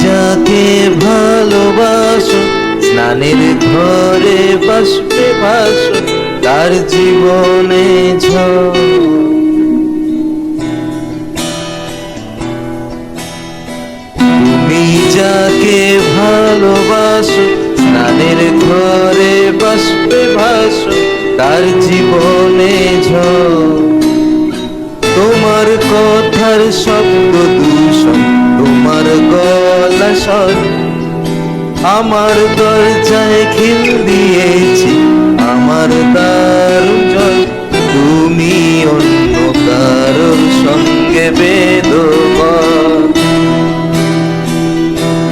যাকে ভালোবাসো, স্নানের ঘরে বাষ্পে ভাসো, তার জীবনে ঝড়। তুমি যাকে ভালোবাসো, স্নানের ঘরে বাষ্পে ভাসো, তার জীবনে ঝড়। তোমার কথার শব্দ দূষণ, তোমার গলা স্বর, আমার দরজায় খিল দিয়েছি, আমার দারুণ জল। তুমি অন্য কারোর সঙ্গে বেদবর,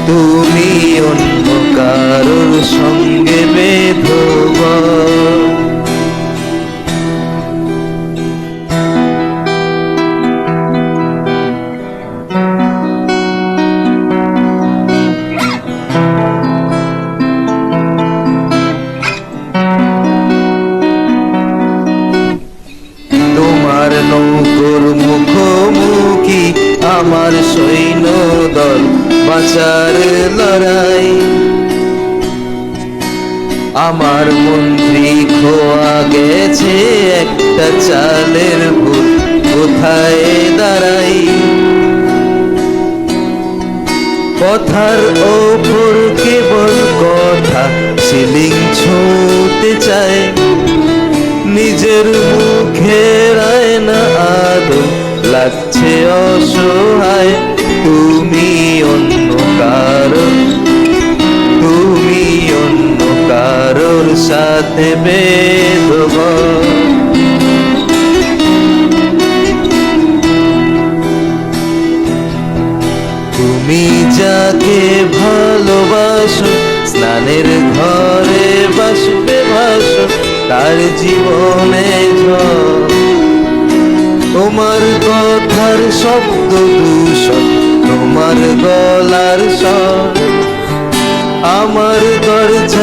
তুমি অন্য কারোর সঙ্গে বেদবর। তোমার নৌকোর মুখোমুখি আমার সৈন্যদল, বাঁচার লড়াই। আমার মন্ত্রী খোয়া গেছে একটা চালের ভুল, কোথায় দাঁড়াই? কথার ওপর কেবল কথা, সিলিং ছুঁতে চায়, নিজের মুখের আয়না আদর লাগছে অসহায়। তুমি অন্য কারোর, তুমি অন্য কারোর সাথে বেদবর। তুমি যাকে ভালোবাসো, স্নানের ঘরে বাষ্পে ভাসো, তার জীবনে ঝড়। তোমার কথার শব্দ দূষণ, তোমার গলার স্বর, আমার দরজা